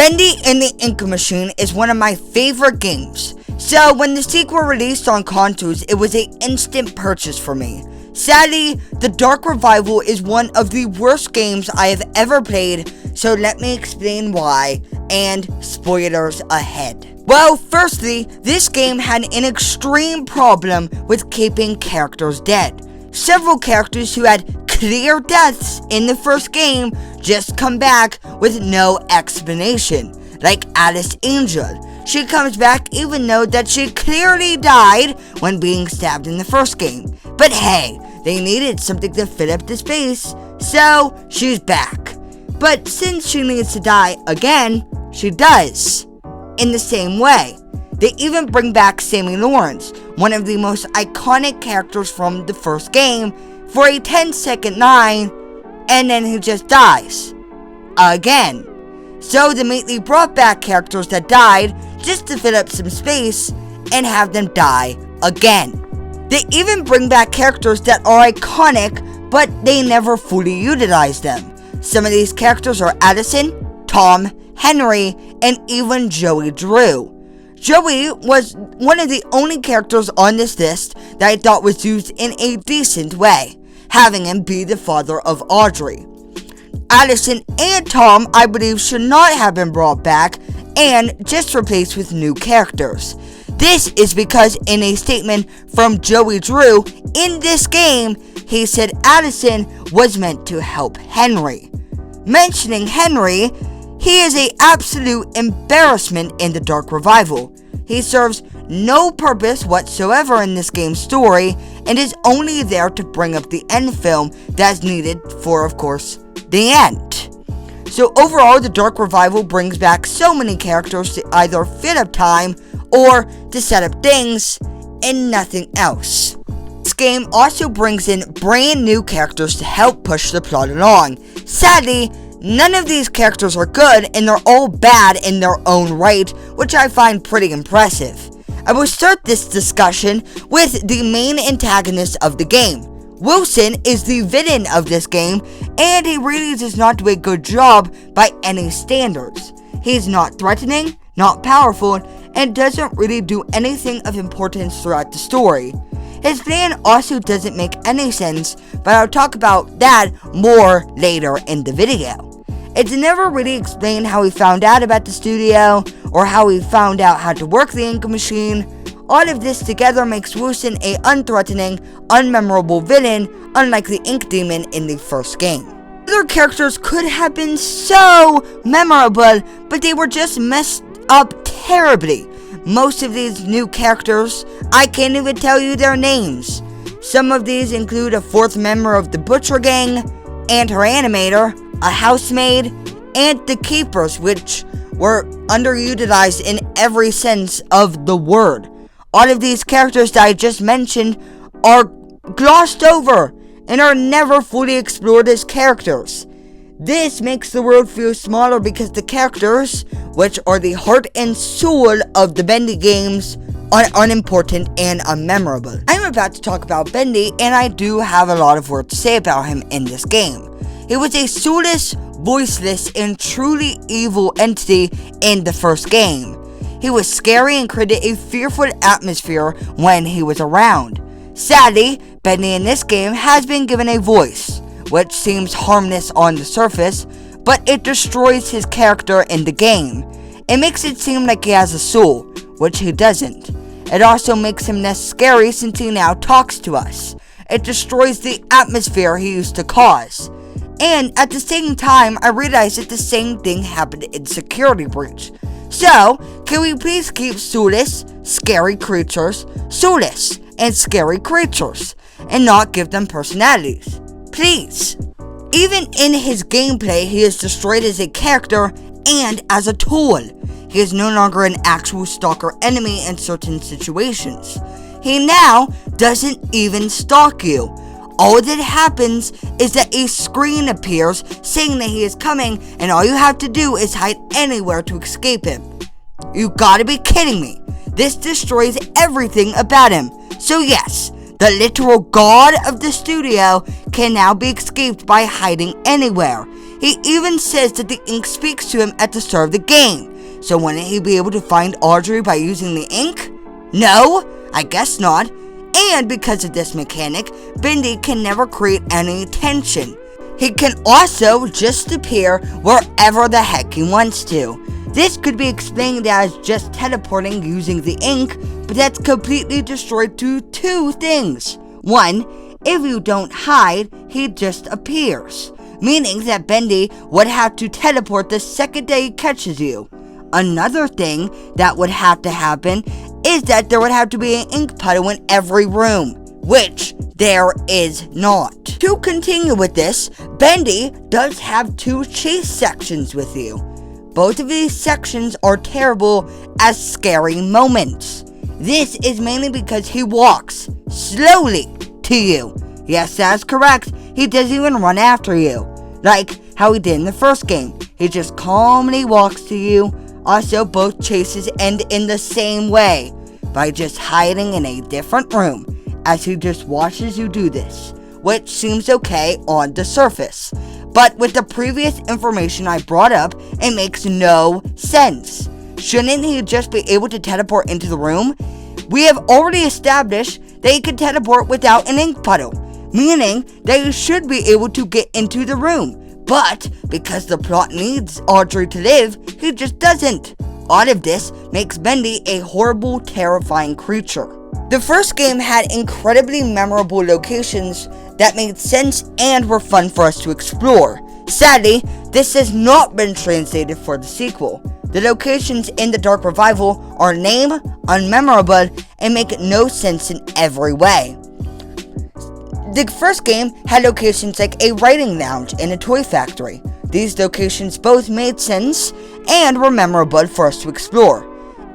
Bendy and the Ink Machine is one of my favorite games, so when the sequel released on consoles, it was an instant purchase for me. Sadly, the Dark Revival is one of the worst games I have ever played, so let me explain why, and spoilers ahead. Well, firstly, this game had an extreme problem with keeping characters dead. Several characters who had clear deaths in the first game just come back with no explanation, like Alice Angel. She comes back even though that she clearly died when being stabbed in the first game. But hey, they needed something to fill up the space, so she's back. But since she needs to die again, she does. In the same way, they even bring back Sammy Lawrence, one of the most iconic characters from the first game, for a 10-second line, and then he just dies. Again. So they immediately brought back characters that died just to fill up some space and have them die again. They even bring back characters that are iconic, but they never fully utilize them. Some of these characters are Addison, Tom, Henry, and even Joey Drew. Joey was one of the only characters on this list that I thought was used in a decent way, having him be the father of Audrey. Addison and Tom, I believe, should not have been brought back and just replaced with new characters. This is because in a statement from Joey Drew in this game, he said Addison was meant to help Henry. Mentioning Henry, he is an absolute embarrassment in the Dark Revival. He serves no purpose whatsoever in this game's story and is only there to bring up the end film that's needed for, of course, the end. So overall, the Dark Revival brings back so many characters to either fill up time or to set up things and nothing else. This game also brings in brand new characters to help push the plot along. Sadly, none of these characters are good and they're all bad in their own right, which I find pretty impressive. I will start this discussion with the main antagonist of the game. Wilson is the villain of this game, and he really does not do a good job by any standards. He's not threatening, not powerful, and doesn't really do anything of importance throughout the story. His plan also doesn't make any sense, but I'll talk about that more later in the video. It's never really explained how he found out about the studio, or how he found out how to work the ink machine. All of this together makes Wilson a unthreatening, unmemorable villain, unlike the Ink Demon in the first game. Other characters could have been so memorable, but they were just messed up terribly. Most of these new characters, I can't even tell you their names. Some of these include a fourth member of the Butcher Gang, and her animator, a housemaid, and the Keepers, which were underutilized in every sense of the word. All of these characters that I just mentioned are glossed over and are never fully explored as characters. This makes the world feel smaller because the characters, which are the heart and soul of the Bendy games, are unimportant and unmemorable. I'm about to talk about Bendy, and I do have a lot of words to say about him in this game. He was a soulless, voiceless, and truly evil entity in the first game. He was scary and created a fearful atmosphere when he was around. Sadly, Bendy in this game has been given a voice, which seems harmless on the surface, but it destroys his character in the game. It makes it seem like he has a soul, which he doesn't. It also makes him less scary since he now talks to us. It destroys the atmosphere he used to cause. And at the same time, I realized that the same thing happened in Security Breach. So, can we please keep soulless, scary creatures, soulless, and scary creatures, and not give them personalities? Please. Even in his gameplay, he is destroyed as a character and as a tool. He is no longer an actual stalker enemy in certain situations. He now doesn't even stalk you. All that happens is that a screen appears saying that he is coming, and all you have to do is hide anywhere to escape him. You gotta be kidding me. This destroys everything about him. So yes, the literal god of the studio can now be escaped by hiding anywhere. He even says that the ink speaks to him at the start of the game. So wouldn't he be able to find Audrey by using the ink? No, I guess not. And because of this mechanic, Bendy can never create any tension. He can also just appear wherever the heck he wants to. This could be explained as just teleporting using the ink, but that's completely destroyed to two things. One, if you don't hide, he just appears, meaning that Bendy would have to teleport the second day he catches you. Another thing that would have to happen is that there would have to be an ink puddle in every room, which there is not. To continue with this, Bendy does have two chase sections with you. Both of these sections are terrible as scary moments. This is mainly because he walks slowly to you. Yes, that's correct. He doesn't even run after you, like how he did in the first game. He just calmly walks to you. Also, both chases end in the same way, by just hiding in a different room, as he just watches you do this, which seems okay on the surface. But with the previous information I brought up, it makes no sense. Shouldn't he just be able to teleport into the room? We have already established that he can teleport without an ink puddle, meaning that he should be able to get into the room. But because the plot needs Audrey to live, he just doesn't. All of this makes Bendy a horrible, terrifying creature. The first game had incredibly memorable locations that made sense and were fun for us to explore. Sadly, this has not been translated for the sequel. The locations in the Dark Revival are lame, unmemorable, and make no sense in every way. The first game had locations like a writing lounge and a toy factory. These locations both made sense and were memorable for us to explore.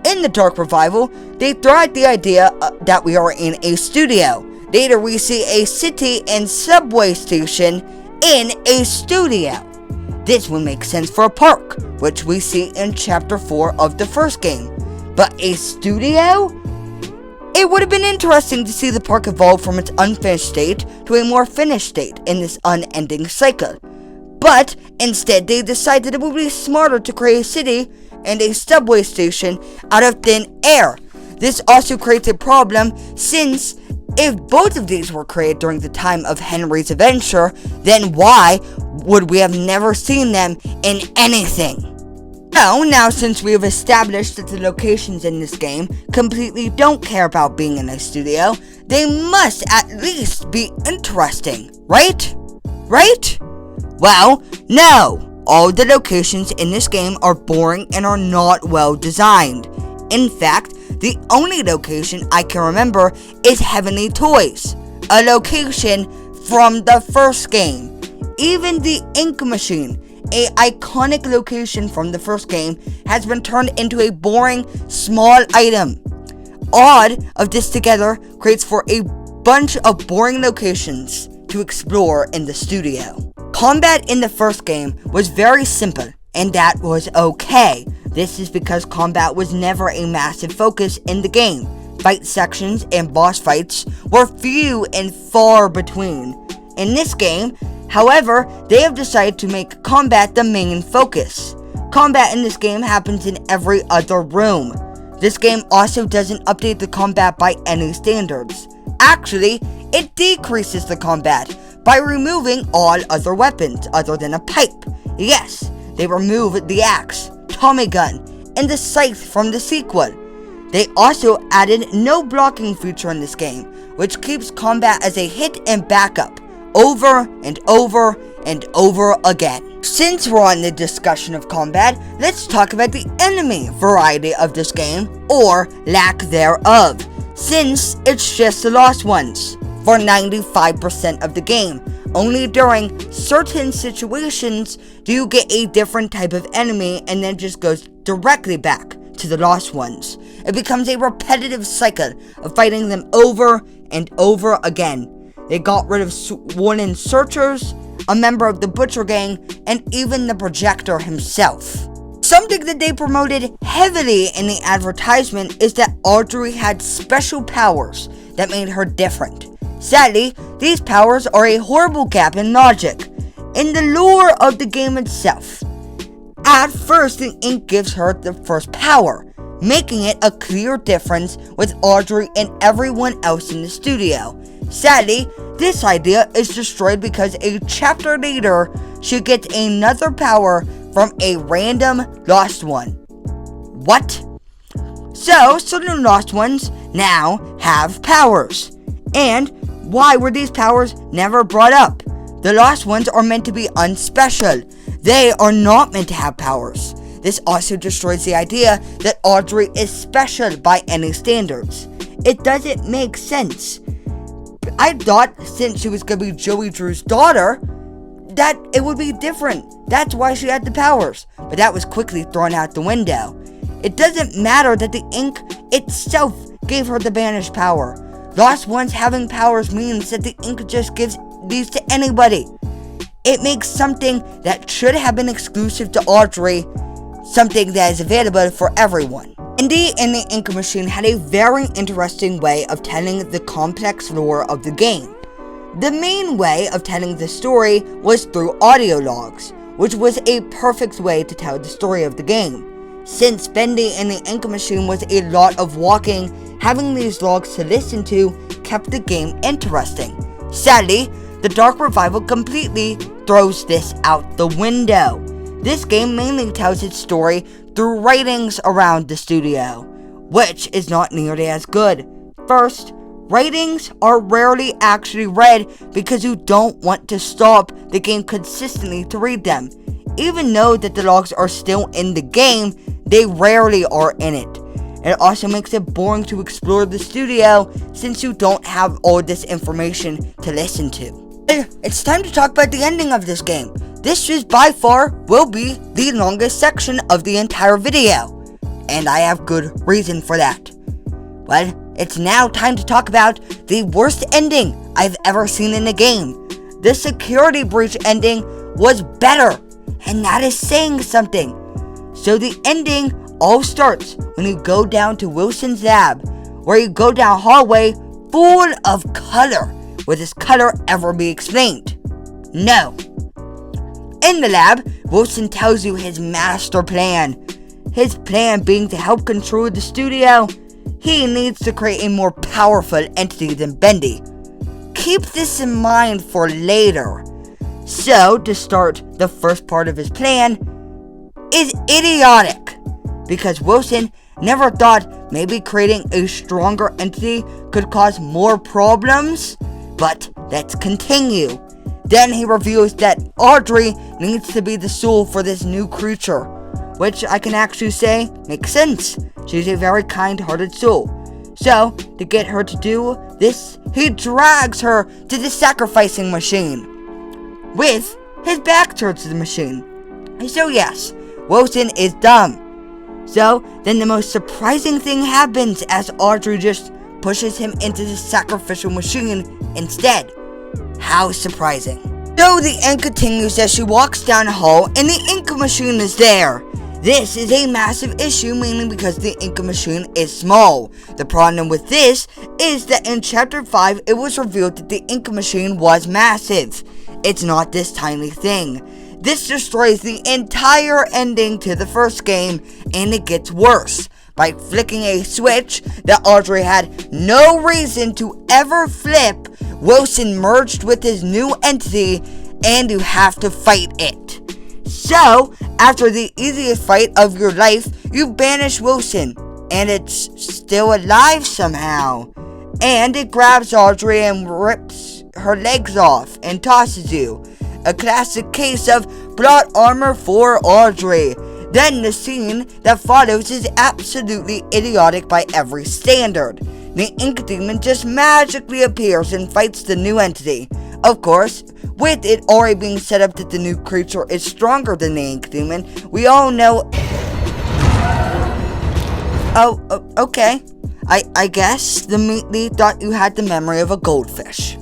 In the Dark Revival, they throw out the idea that we are in a studio. Later, we see a city and subway station in a studio. This would make sense for a park, which we see in Chapter 4 of the first game. But a studio? It would have been interesting to see the park evolve from its unfinished state to a more finished state in this unending cycle. But instead, they decided it would be smarter to create a city and a subway station out of thin air. This also creates a problem, since if both of these were created during the time of Henry's adventure, then why would we have never seen them in anything? Now since we have established that the locations in this game completely don't care about being in a studio, they must at least be interesting, right? Right? Well, no! All the locations in this game are boring and are not well designed. In fact, the only location I can remember is Heavenly Toys, a location from the first game. Even the ink machine, an iconic location from the first game, has been turned into a boring, small item. All of this together creates for a bunch of boring locations to explore in the studio. Combat in the first game was very simple, and that was okay. This is because combat was never a massive focus in the game. Fight sections and boss fights were few and far between. In this game, however, they have decided to make combat the main focus. Combat in this game happens in every other room. This game also doesn't update the combat by any standards. Actually, it decreases the combat by removing all other weapons other than a pipe. Yes, they remove the axe, Tommy gun, and the scythe from the sequel. They also added no blocking feature in this game, which keeps combat as a hit and backup over and over and over again. Since we're on the discussion of combat, let's talk about the enemy variety of this game, or lack thereof, since it's just the lost ones. For 95% of the game, only during certain situations do you get a different type of enemy, and then just goes directly back to the lost ones. It becomes a repetitive cycle of fighting them over and over again. They got rid of Warren Searchers, a member of the Butcher Gang, and even the Projector himself. Something that they promoted heavily in the advertisement is that Audrey had special powers that made her different. Sadly, these powers are a horrible gap in logic. In the lore of the game itself, at first the ink gives her the first power, making it a clear difference with Audrey and everyone else in the studio. Sadly, this idea is destroyed because a chapter later, she gets another power from a random lost one. What? So the lost ones now have powers. And why were these powers never brought up? The lost ones are meant to be unspecial. They are not meant to have powers. This also destroys the idea that Audrey is special by any standards. It doesn't make sense. I thought since she was going to be Joey Drew's daughter, that it would be different. That's why she had the powers. But that was quickly thrown out the window. It doesn't matter that the ink itself gave her the banished power. Lost ones having powers means that the ink just gives these to anybody. It makes something that should have been exclusive to Audrey something that is available for everyone. Bendy and the Ink Machine had a very interesting way of telling the complex lore of the game. The main way of telling the story was through audio logs, which was a perfect way to tell the story of the game. Since Bendy and the Ink Machine was a lot of walking, having these logs to listen to kept the game interesting. Sadly, the Dark Revival completely throws this out the window. This game mainly tells its story through writings around the studio, which is not nearly as good. First, writings are rarely actually read because you don't want to stop the game consistently to read them. Even though that the logs are still in the game, they rarely are in it. It also makes it boring to explore the studio since you don't have all this information to listen to. It's time to talk about the ending of this game. This is by far will be the longest section of the entire video, and I have good reason for that. Well, it's now time to talk about the worst ending I've ever seen in a game. The security breach ending was better, and that is saying something. So the ending all starts when you go down to Wilson's lab, where you go down a hallway full of color. Will this color ever be explained? No. In the lab, Wilson tells you his master plan. His plan being to help control the studio, he needs to create a more powerful entity than Bendy. Keep this in mind for later. So, to start, the first part of his plan is idiotic, because Wilson never thought maybe creating a stronger entity could cause more problems. But let's continue. Then he reveals that Audrey needs to be the soul for this new creature, which I can actually say makes sense. She's a very kind-hearted soul. So, to get her to do this, he drags her to the sacrificing machine, with his back towards the machine. So yes, Wilson is dumb. So, then the most surprising thing happens as Audrey just pushes him into the sacrificial machine instead. How surprising. So the end continues as she walks down the hall and the ink machine is there. This is a massive issue mainly because the ink machine is small. The problem with this is that in chapter 5 it was revealed that the ink machine was massive. It's not this tiny thing. This destroys the entire ending to the first game, and it gets worse. By flicking a switch that Audrey had no reason to ever flip, Wilson merged with his new entity, and you have to fight it. So, after the easiest fight of your life, you banish Wilson, and it's still alive somehow. And it grabs Audrey and rips her legs off and tosses you. A classic case of plot armor for Audrey. Then the scene that follows is absolutely idiotic by every standard. The Ink Demon just magically appears and fights the new entity. Of course, with it already being set up that the new creature is stronger than the Ink Demon, we all know... Oh, okay. I guess the Meatly thought you had the memory of a goldfish.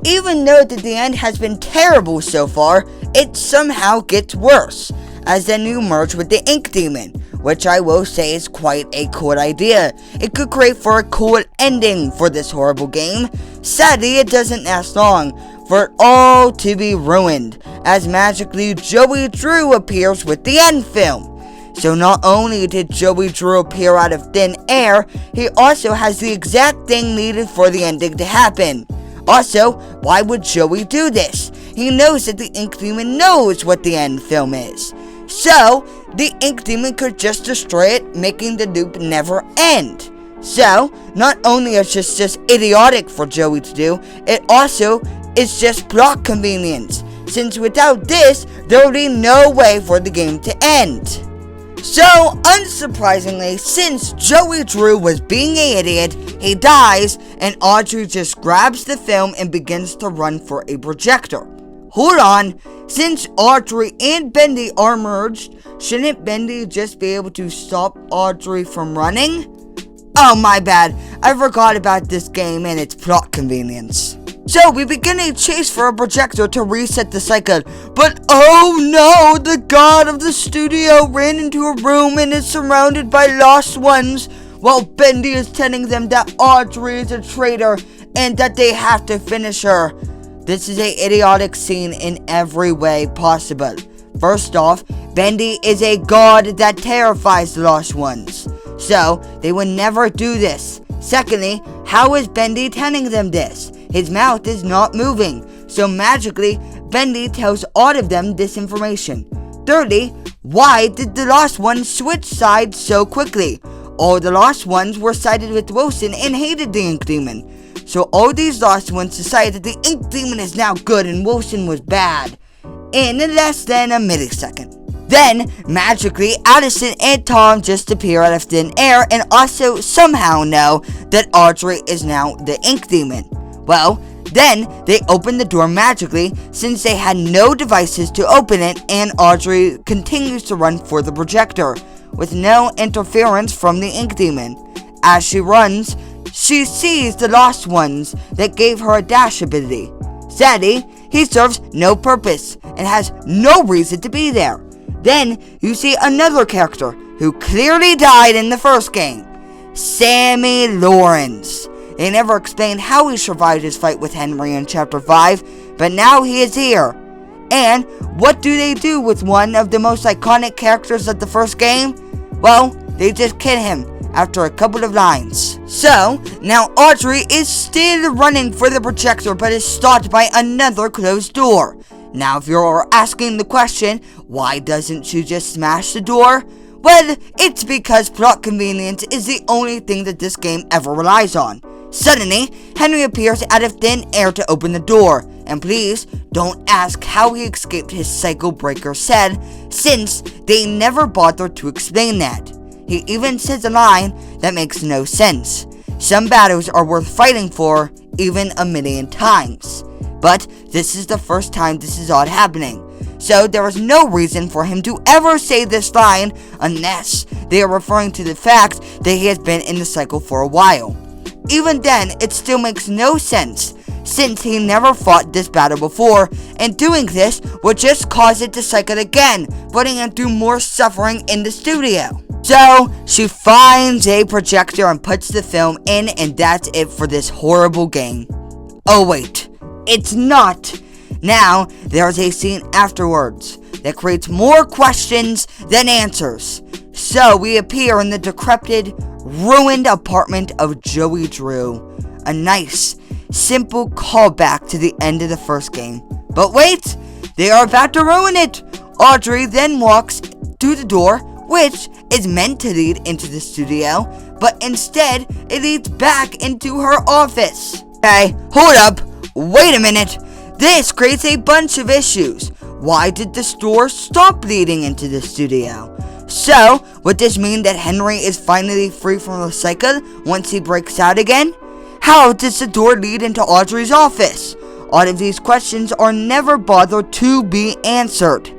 Even though that the end has been terrible so far, it somehow gets worse, as then you merge with the Ink Demon, which I will say is quite a cool idea. It could create for a cool ending for this horrible game. Sadly, it doesn't last long. for it all to be ruined, as magically Joey Drew appears with the end film. So not only did Joey Drew appear out of thin air, he also has the exact thing needed for the ending to happen. Also, why would Joey do this? He knows that the Ink Demon knows what the end film is. So, the Ink Demon could just destroy it, making the loop never end. So, not only is this just idiotic for Joey to do, it also is just plot convenience, since without this, there would be no way for the game to end. So, unsurprisingly, since Joey Drew was being an idiot, he dies, and Audrey just grabs the film and begins to run for a projector. Hold on, since Audrey and Bendy are merged, shouldn't Bendy just be able to stop Audrey from running? Oh, my bad, I forgot about this game and its plot convenience. So, we begin a chase for a projector to reset the cycle, but oh no, the god of the studio ran into a room and is surrounded by lost ones, while Bendy is telling them that Audrey is a traitor and that they have to finish her. This is an idiotic scene in every way possible. First off, Bendy is a god that terrifies the lost ones, so they would never do this. Secondly, how is Bendy telling them this? His mouth is not moving, so magically, Bendy tells all of them this information. Thirdly, why did the Lost Ones switch sides so quickly? All the Lost Ones were sided with Wilson and hated the Ink Demon. So all these Lost Ones decided that the Ink Demon is now good and Wilson was bad, in less than a millisecond. Then, magically, Addison and Tom just appear out of thin air and also somehow know that Audrey is now the Ink Demon. Well, then they open the door magically since they had no devices to open it, and Audrey continues to run for the projector with no interference from the Ink Demon. As she runs, she sees the Lost Ones that gave her a dash ability. Sadly, he serves no purpose and has no reason to be there. Then you see another character who clearly died in the first game, Sammy Lawrence. They never explained how he survived his fight with Henry in Chapter 5, but now he is here. And what do they do with one of the most iconic characters of the first game? Well, they just kill him after a couple of lines. So, now Audrey is still running for the projector but is stopped by another closed door. Now if you're asking the question, why doesn't she just smash the door? Well, it's because plot convenience is the only thing that this game ever relies on. Suddenly, Henry appears out of thin air to open the door, and please don't ask how he escaped his cycle breaker set, since they never bothered to explain that. He even says a line that makes no sense. Some battles are worth fighting for, even 1,000,000 times. But this is the first time this is all happening, so there is no reason for him to ever say this line unless they are referring to the fact that he has been in the cycle for a while. Even then, it still makes no sense, since he never fought this battle before, and doing this would just cause it to cycle again, putting him through more suffering in the studio. So, she finds a projector and puts the film in, and that's it for this horrible game. Oh wait, it's not! Now, there's a scene afterwards that creates more questions than answers. So, we appear in the decrepit, ruined apartment of Joey Drew. A nice, simple callback to the end of the first game. But wait! They are about to ruin it! Audrey then walks to the door, which is meant to lead into the studio, but instead, it leads back into her office. Okay, hold up. Wait a minute. This creates a bunch of issues. Why did the door stop leading into the studio? So, would this mean that Henry is finally free from the cycle once he breaks out again? How does the door lead into Audrey's office? All of these questions are never bothered to be answered.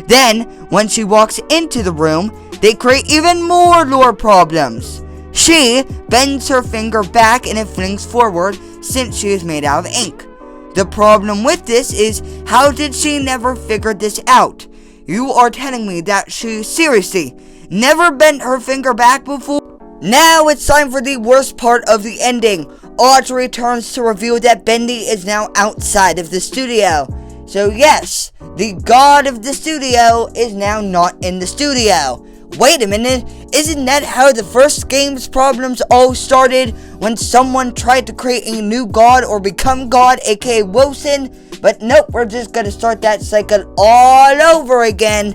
Then, when she walks into the room, they create even more lore problems. She bends her finger back and it flings forward since she is made out of ink. The problem with this is, how did she never figure this out? You are telling me that she seriously never bent her finger back before? Now it's time for the worst part of the ending. Audrey returns to reveal that Bendy is now outside of the studio. So yes, the god of the studio is now not in the studio. Wait a minute, isn't that how the first game's problems all started? When someone tried to create a new god or become god, aka Wilson? But nope, we're just gonna start that cycle all over again.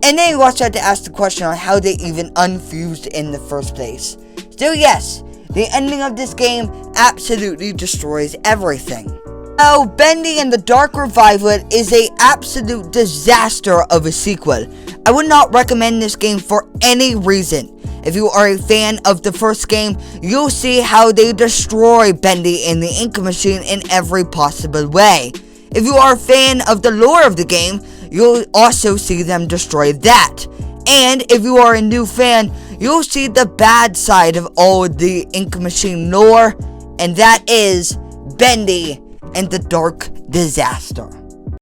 And then you also have to ask the question on how they even unfused in the first place. So yes, the ending of this game absolutely destroys everything. Now, Bendy and the Dark Revival is a absolute disaster of a sequel. I would not recommend this game for any reason. If you are a fan of the first game, you'll see how they destroy Bendy and the Ink Machine in every possible way. If you are a fan of the lore of the game, you'll also see them destroy that. And if you are a new fan, you'll see the bad side of all the Ink Machine lore, and that is Bendy and the Dark Disaster.